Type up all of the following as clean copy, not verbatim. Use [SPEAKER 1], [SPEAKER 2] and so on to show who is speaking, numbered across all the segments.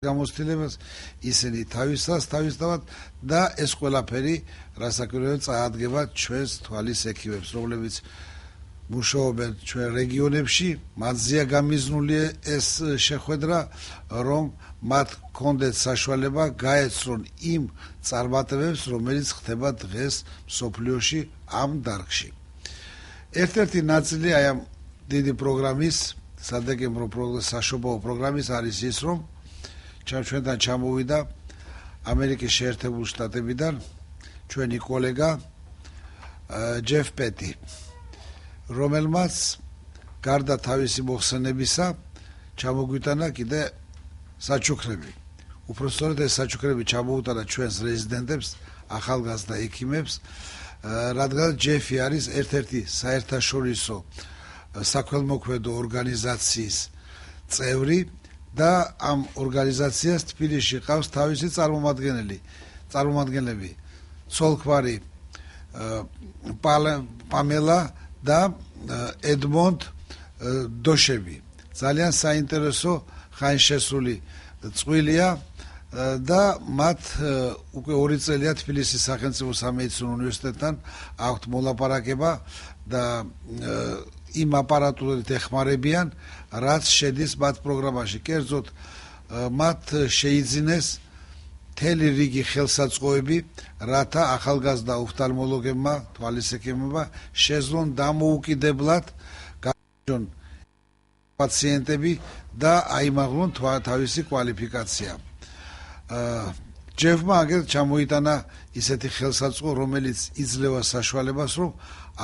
[SPEAKER 1] გამოცდილებას ისინი თავისთავად და ეს ყველაფერი რასაკვირველია წაადგება ჩვენს თვალის ექიმებს, რომლებიც მუშაობენ ჩვენ რეგიონებში, მათზეა გამიზნული ეს შეხვედრა, რომ მათ კონდეთ საშუალება გაეცრონ იმ წარმატებებს, რომელიც ხდება დღეს მსოფლიოში ამ დარგში. ერთ-ერთი ნაწილი აი ამ დიდი პროგრამის, სადეკემბრო საშობაო პროგრამის არის ის, რომ ჩვენთან ჩამოვიდა ამერიკის შეერთებული შტატებიდან ჩვენი კოლეგა ჯეფ პეტი, რომელმაც გარდა თავისი მოხსენებისა ჩამოგვიტანა კიდე საჩუქრები. უпростоრად ეს საჩუქრები ჩამოუტანა ჩვენს რეზიდენტებს, ახალგაზრდა ექიმებს, რადგან ჯეფი არის ერთ-ერთი საერთაშორისო საქველმოქმედო ორგანიზაციის წევრი და ამ ორგანიზაციას თბილისში ყავს თავისი წარმომადგენლები ცოლქმარი პამელა და ედმონდ დოშები. ძალიან საინტერესო ხანშესული წყვილია და მათ უკვე 2 წელია თბილისის სახელმწიფო სამედიცინო უნივერსიტეტთან აქვთ მოლაპარაკება და იმ აპარატურით ეხმარებიან, რაც შედის მათ პროგრამაში. კერძოდ მათ შეიძინეს მთელი რიგი ხელსაწყოები, რათა ახალგაზრდა ოფთალმოლოგებმა, თვალის ექიმებმა შეძლონ დამოუკიდებლად გაიჯონ პაციენტები და აიმაღლონ თავისი კვალიფიკაცია. ჯეფმა აგერ ჩამოიტანა ისეთი ხელსაწყო, რომელიც იძლევა საშუალებას, რომ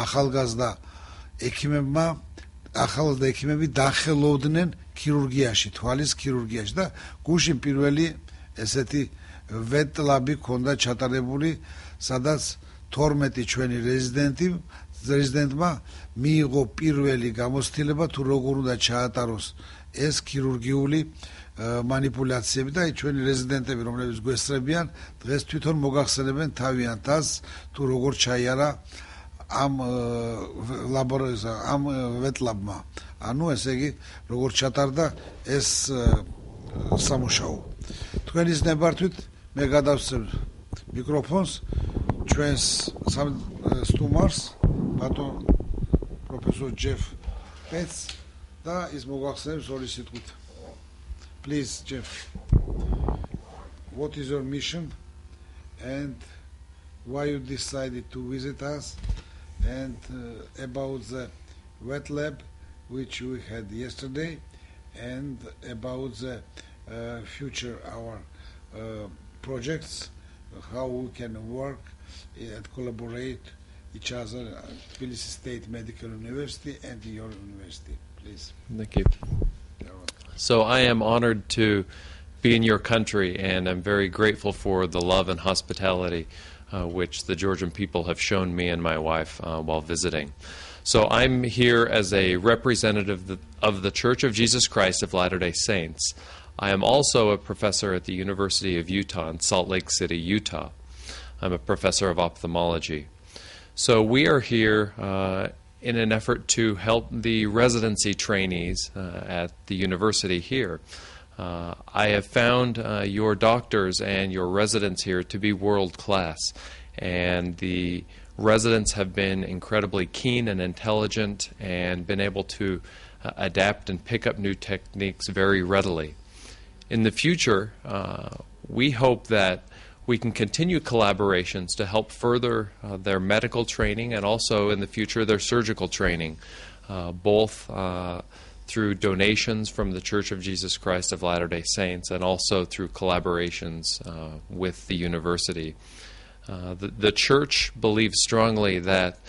[SPEAKER 1] ახალგაზრდა ექიმები დახელოვდნენ ქირურგიაში, თვალის ქირურგიაში და გუშინ პირველი ესეთი ვეტლაბი ქონდა ჩატარებული, სადაც 12 ჩვენი რეზიდენტმა მიიღო პირველი გამოცდილება თუ როგორ უნდა ჩაატაროს ეს ქირურგიული манипуляციები და ჩვენი რეზიდენტები, რომლებიც გვესწრებიან, დღეს თვითონ მოგახსენებენ თავიანთ თავს თუ როგორ ჩაიარა ამ ამ ვეტლაბმა. ანუ ესე იგი როგორ ჩატარდა ეს სამუშაო. თქვენის ნებართვით მე გადავსწრებ მიკროფონს ჩვენს სტუმარს, ბატონ პროფესორ ჯეფ პეტს და ის მოგახსენებს 2 სიტყვით. Please, Jeff, what is your mission and why you decided to visit us, and about the wet lab which we had yesterday, and about the future our projects, how we can work and collaborate each other at Tbilisi State Medical University and your university. Please.
[SPEAKER 2] Thank you. So I am honored to be in your country, and I'm very grateful for the love and hospitality which the Georgian people have shown me and my wife while visiting. So I'm here as a representative of the Church of Jesus Christ of Latter-day Saints. I am also a professor at the University of Utah in Salt Lake City, Utah. I'm a professor of ophthalmology. So we are here in an effort to help the residency trainees at the university here. I have found your doctors and your residents here to be world-class, and the residents have been incredibly keen and intelligent and been able to adapt and pick up new techniques very readily. In the future, we hope that we can continue collaborations to help further their medical training and also in the future their surgical training, both through donations from the Church of Jesus Christ of Latter-day Saints and also through collaborations with the university. The Church believes strongly that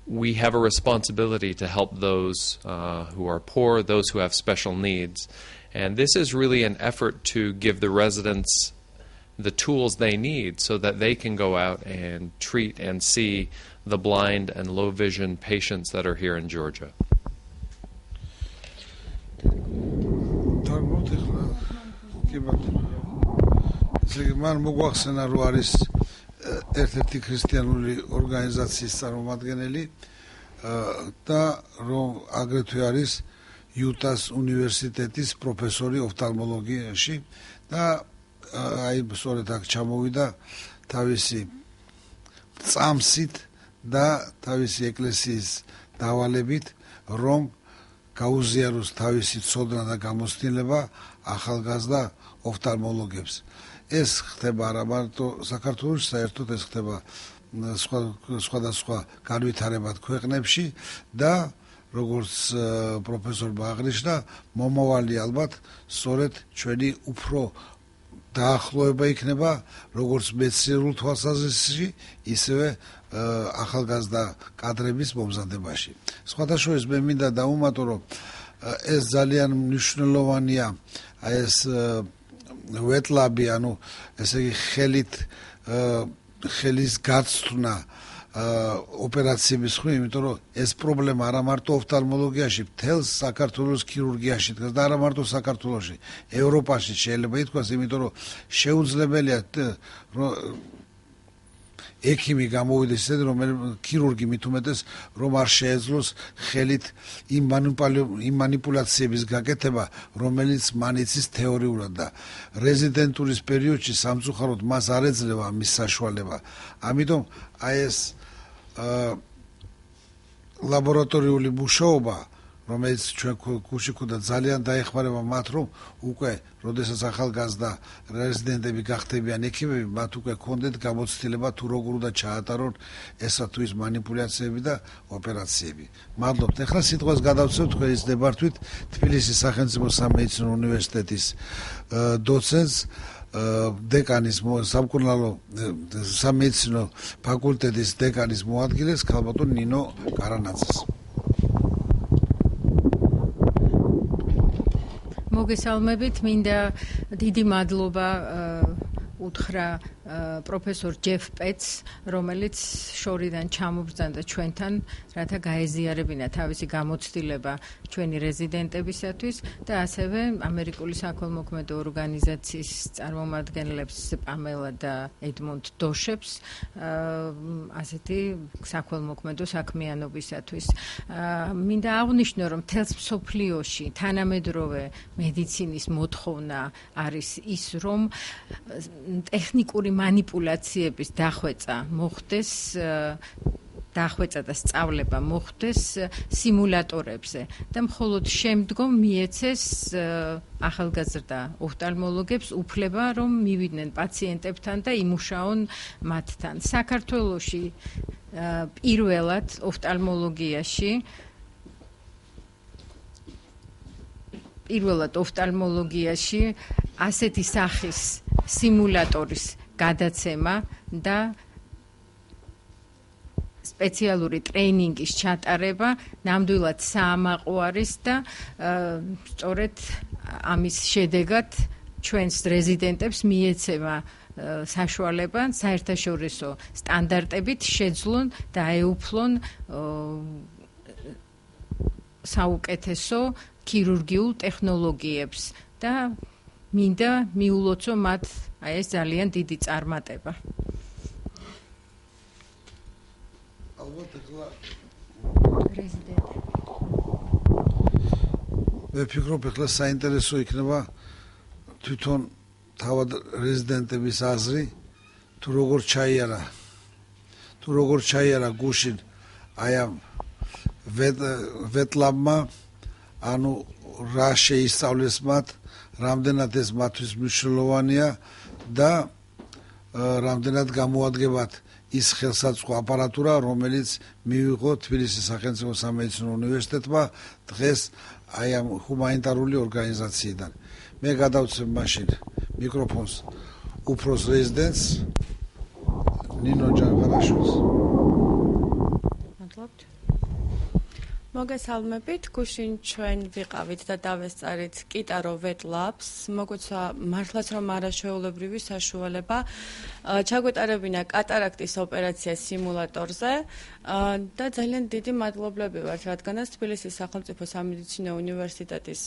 [SPEAKER 2] we have a responsibility to help those who are poor, those who have special needs, and this is really an effort to give the residents the tools they need so that they can go out and treat and see the blind and low vision patients that are here in Georgia.
[SPEAKER 1] მან მოგვახსენა, რომ არის ერთ-ერთი ქრისტიანული ორგანიზაციის წარმომადგენელი და რომ აგრეთვე არის იუტას უნივერსიტეტის პროფესორი ოფთალმოლოგიაში და აი სწორედ აქ ჩამოვიდა თავისი წამსით და თავისი ეკლესიის დავალებით, რომ გაუზიაროს თავისი ცოდნა და გამოცდილება ახალგაზრდა ოფთალმოლოგებს. ეს ხდება არა მარტო საქართველოში, საერთოდ ეს ხდება სხვადასხვა განვითარებად ქვეყნებში და როგორც პროფესორმა აღნიშნა, მომავალი ალბათ სწორედ ჩვენი უფრო დაახლოება იქნება როგორც მეცნიერულ თვალსაზრისით, ისევე ახალგაზრდა კადრების მომზადებაში. სხვადასხვა მე მინდა დავუმატო, რომ ეს ძალიან მნიშვნელოვანია, ეს ვეტლაბი, ანუ ესე იგი ხელის გაცვლა ოპერაციების ხრი, იმიტომ რომ ეს პრობლემა არა მარტო ოფთალმოლოგიაში, მთელს საქართველოს ქირურგიაში დგას და არა მარტო საქართველოში, ევროპაში შეიძლება ითქვას, იმიტომ რომ შეუძლებელია ექიმი გამოვიდეს ისეთი, ქირურგი მით უმეტეს, რომ არ შეეძლოს ხელით იმ მანიპულაციების გაკეთება, რომელიც მან იცის თეორიულად და რეზიდენტურის პერიოდში სამწუხაროდ მას არ ეძლევა მის საშუალება. ამიტომ აი ეს ლაბორატორიული მუშაობა, რომელიც ჩვენ გულში ქონდა, ძალიან დაეხმარება მათ, რომ უკვე როდესაც ახალგაზრდა რეზიდენტები გახდებიან ექიმები, მათ უკვე ქონდეთ გამოცდილება თუ როგორ უნდა ჩაატარონ ესა თუ ის მანიპულაციები და ოპერაციები. მადლობთ. ეხლა სიტყვას გადავცემ თქვენის ნებართვით თბილისის სახელმწიფო სამედიცინო უნივერსიტეტის დოცენტს, დეკანის სამკურნალო სამედიცინო ფაკულტეტის დეკანის მოადგილეს ქალბატონ ნინო კარანაძეს.
[SPEAKER 3] მოგესალმებით, მინდა დიდი მადლობა უთხრა პროფესორ ჯეფ პეტს, რომელიც შორიდან ჩამობრძანდა ჩვენთან, რათა გაეზიარებინა თავისი გამოცდილება ჩვენი რეზიდენტებისათვის და ასევე ამერიკული საქველმოქმედო ორგანიზაციის წარმომადგენლებს პამელა და ედმონდ დოშებს ასეთი საქველმოქმედო საქმიანობისათვის. მინდა აღვნიშნო, რომ მთელს მსოფლიოში თანამედროვე მედიცინის მოთხოვნა არის ის, რომ ტექნიკური манипуляციების დახვეწა და სწავლება მოხდეს სიმულატორებზე და მხოლოდ შემდგომ მიეცეს ახალგაზრდა ოფთალმოლოგებს უფლება, რომ მივიდნენ პაციენტებთან და იმუშაონ მათთან. საქართველოში პირველად ოფთალმოლოგიაში ასეთი სახის სიმულატორის გადაცემა და სპეციალური ტრეინინგის ჩატარება ნამდვილად საამაყო არის და სწორედ ამის შედეგად ჩვენს რეზიდენტებს მიეცემა საშუალება საერთაშორისო სტანდარტებით შეძლონ და აეუფლონ საუკეთესო ქირურგიულ ტექნოლოგიებს და მინდა მიულოცო მათ ეს ძალიან დიდი წარმატება.
[SPEAKER 1] ალბათ ეხლა
[SPEAKER 3] რეზიდენტი.
[SPEAKER 1] მე ვფიქრობ, ეხლა საინტერესო იქნება თვითონ თავად რეზიდენტების აზრი, თუ როგორ ჩაიარა გუშინ აი ამ ვეტლაბმა, ანუ რა შეისწავლეს მათ, რამდენად ეს მათთვის მნიშვნელოვანია და რამდენად გამოადგებათ ის ხელსაწყო აპარატურა, რომელიც მივიღო თბილისის სახელმწიფო სამედიცინო უნივერსიტეტმა დღეს აი ამ ჰუმანიტარული ორგანიზაციიდან. მე გადავცემ მაშინ მიკროფონს უფროს რეზიდენტს ნინო ჯანღარაშვილს.
[SPEAKER 4] მადლობთ. მოგესალმებით, გუშინ ჩვენ ვიყავით და დავესწარით კიტარო ვეტლაბს, მოგვეცა მართლაც რომ არაჩვეულებრივი საშუალება ჩაგვეტარებინა კატარაქტის ოპერაცია სიმულატორზე და ძალიან დიდი მადლობლები ვართ, რადგანაც თბილისის სახელმწიფო სამედიცინო უნივერსიტეტის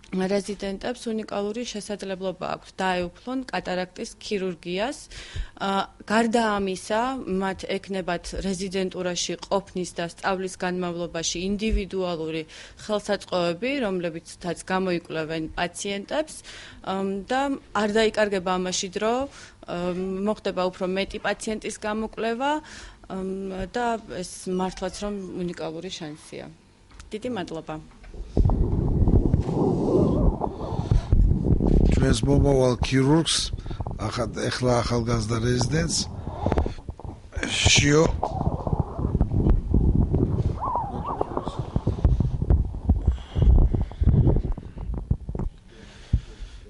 [SPEAKER 4] რეზიდენტებს უნიკალური შესაძლებლობა აქვთ დაეუფლონ კატარაქტის ქირურგიას. გარდა ამისა, მათ ექნებათ რეზიდენტურაში ყოფნის და სწავლის განმავლობაში ინდივიდუალური ხელსაწყოები, რომლებიცაც გამოიკვლევენ პაციენტებს და არ დაიკარგება ამაში დრო, მოხდება უფრო მეტი პაციენტის გამოკვლევა და ეს მართლაც რომ უნიკალური შანსია. დიდი მადლობა.
[SPEAKER 1] ჩვენს მომავალ ქირურგს, ახლა ახალგაზრდა რეზიდენტს შიო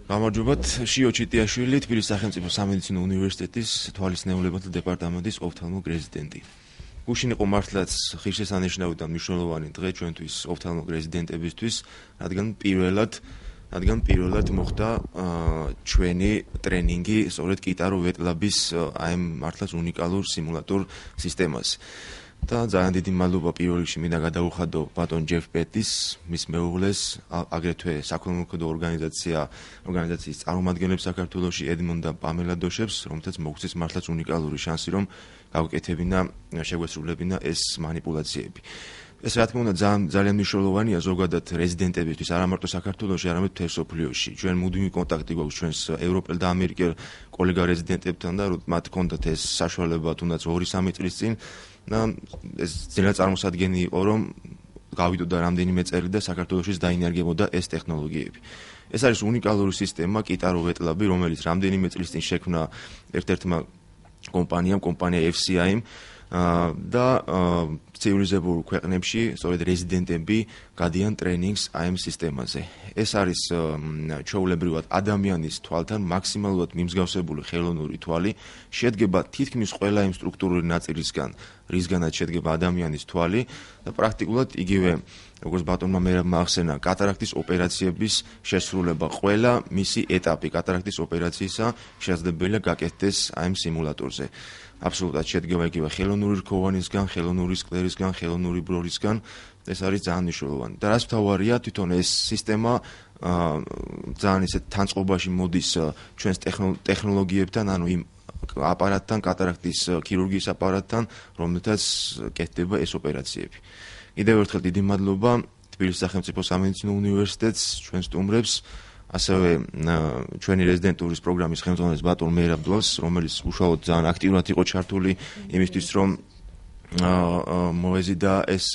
[SPEAKER 5] გამარჯობათ, შიო ჩიტიაშვილი, თბილისის სახელმწიფო სამედიცინო უნივერსიტეტის თვალისნეულებათა დეპარტამენტის ოფთალმოლოგ რეზიდენტი. გუშინ იყო მართლაც ღირსშესანიშნავი და მნიშვნელოვანი დღე ჩვენთვის ოფთალმოლოგ რეზიდენტებისთვის, რადგან პირველად მოხდა ჩვენი ტრენინგი სწორედ კიტარო ვეტლაბის ამ მართლაც უნიკალურ სიმულატორ სისტემას. და ძალიან დიდი მადლობა პირველ რიგში მინდა გადაუხადო ბატონ ჯეფ პეტის, მის მეუღლეს, აგრეთვე საქველმოქმედო ორგანიზაციის წარმომადგენლებს საქართველოში ედმონ და პამელა დოშებს, რომელთაც მოგცეს მართლაც უნიკალური შანსი, რომ გავუკეთებინა, შეგვესრულებინა ეს მანიპულაციები. ეს რა თქმა უნდა ძალიან მნიშვნელოვანია ზოგადად რეზიდენტებისთვის, არა მარტო საქართველოში, არამედ მთელ მსოფლიოში. ჩვენ მუდმივი კონტაქტი გვაქვს ჩვენს ევროპელ და ამერიკელ კოლეგა რეზიდენტებთან და მათ ჰქონდათ ეს საშუალება თუნდაც 2-3 წლის წინ და ეს ძლიერ წარმოსადგენი იყო, რომ გავიდოდა რამდენიმე წელი და საქართველოში დაინერგებოდა ეს ტექნოლოგიები. ეს არის უნიკალური სისტემა კიტარო ვეტლაბი, რომელიც რამდენიმე წლის წინ შექმნა ერთ-ერთმა კომპანია FCI-მ და ცივილიზებულ ქვეყნებში სწორედ რეზიდენტები გადიან ტრენინგს ამ სისტემაზე. ეს არის ჩვეულებრივად ადამიანის თვალთან მაქსიმალურად მიმსგავსებული ხელოვნური თვალი, შედგება თითქმის ყველა იმ სტრუქტურული ნაწილისგან, რისგანაც შედგება ადამიანის თვალი და პრაქტიკულად იგივე როგორც ბატონმა მერაბმა ახსენა, კატარაქტის ოპერაციების შესრულება, ყველა მისი ეტაპი კატარაქტის ოპერაციისა შესაძლებელია გაკეთდეს ამ სიმულატორზე. აბსოლუტურად შედგება იგივე ხელოვნური რქოვანისგან, ხელოვნური სკლერისგან, ხელოვნური ბრორისგან, ეს არის ძალიან მნიშვნელოვანი. და რაც მთავარია, თვითონ ეს სისტემა ძალიან ისეთ თანწყობაში მოდის ჩვენს ტექნოლოგიებთან, ანუ იმ აპარატთან, კატარაქტის ქირურგიის აპარატთან, რომელთაც კეთდება ეს ოპერაციები. კიდევ ერთხელ დიდი მადლობა თბილისის სახელმწიფო სამედიცინო უნივერსიტეტს, ჩვენ სტუმრებს, ასევე ჩვენი რეზიდენტურის პროგრამის ხელმძღვანელს ბატონ მერაბ დვალს, რომელიც უშუალოდ ძალიან აქტიურად იყო ჩართული იმისთვის, რომ მოეზიდა ეს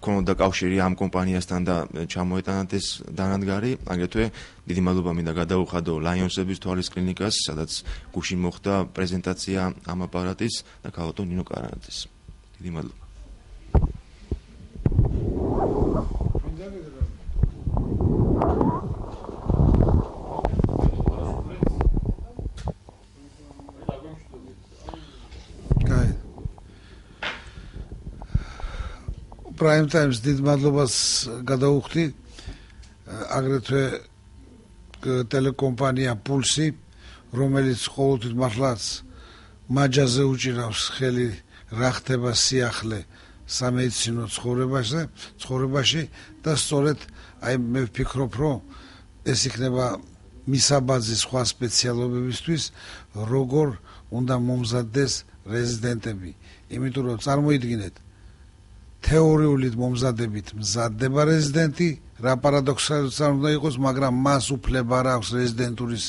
[SPEAKER 5] ქონოდა კავშირი ამ კომპანიასთან და ჩამოეტანათ ეს დანადგარი. აგრეთვე დიდი მადლობა მინდა გადაუხადო ლაიონსების თვალის კლინიკას, სადაც გუშინ მოხდა პრეზენტაცია ამ აპარატის და ქალბატონ ნინო კარანაძეს. დიდი მადლობა.
[SPEAKER 1] Prime Times დიდ მადლობას გადაუხდი აგრეთვე ტელეკომპანია Pulse, რომელიც ყოველთვის მართლაც მაჯაზე უჭირავს ხელი რა ხდება სიახლე სამედიცინო ცხოვრებაში და სწორედ აი მე ვფიქრობ, რომ ეს იქნება მისაბაძი სხვა სპეციალობებისთვის, როგორ უნდა მომზადდეს რეზიდენტები. იმიტომ რომ წარმოიდგინეთ, თეორიული მომზადებით მზადდება რეზიდენტი, რა პარადოქსალურად უნდა იყოს, მაგრამ მას უფლება არ აქვს რეზიდენტურის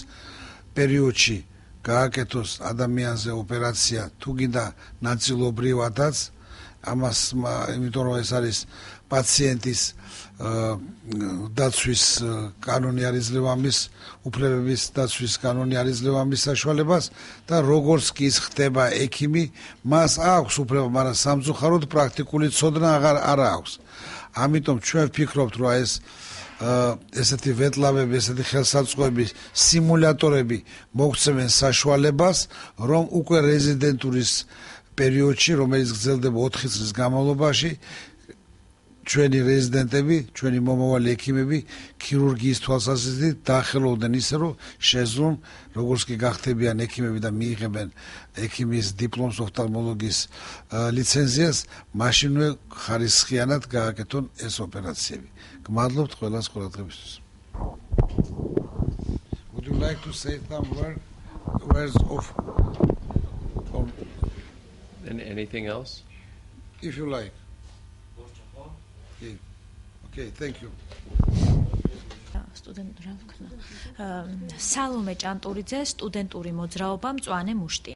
[SPEAKER 1] პერიოდში გააკეთოს ადამიანზე ოპერაცია, თუ გინდა ნაწილობრივადაც, ამას იმიტომ რომ ეს არის პაციენტის დაცვის კანონი არის ლევამის უფლებების დაცვის კანონი არის ლევამის საშუალებას და როგორც კი ის ხდება ექიმი, მას აქვს უფლება, მაგრამ სამწუხაროდ პრაქტიკული ცოდნა არ აქვს. ამიტომ ჩვენ ვფიქრობთ, რომ ეს ესეთი ვეტლაბები, ესეთი ხელსაწყოები, სიმულატორები მოგცემენ საშუალებას, რომ უკვე რეზიდენტურის პერიოდში, რომელიც გრძელდება 4 წლის განმავლობაში, ჩვენი რეზიდენტები, ჩვენი მომავალი ექიმები ქირურგიის თვალსაზრისით დაახელოვდნენ ისე, რომ შეძლონ, როგორც კი გახდებიან ექიმები და მიიღებენ ექიმის დიპლომს, ოფთალმოლოგის ლიცენზიას, მაშინვე ხარისხიანად გააკეთონ ეს ოპერაციები. გმადლობთ ყველას ყურადღებისთვის. Would you like to say some words of
[SPEAKER 2] Anything else?
[SPEAKER 1] if you like? Okay, thank you.
[SPEAKER 6] სტუდენტ რა ვქნა? სალომე ჭანტურიძე, სტუდენტური მოძრაობა მწვანე მუშტი.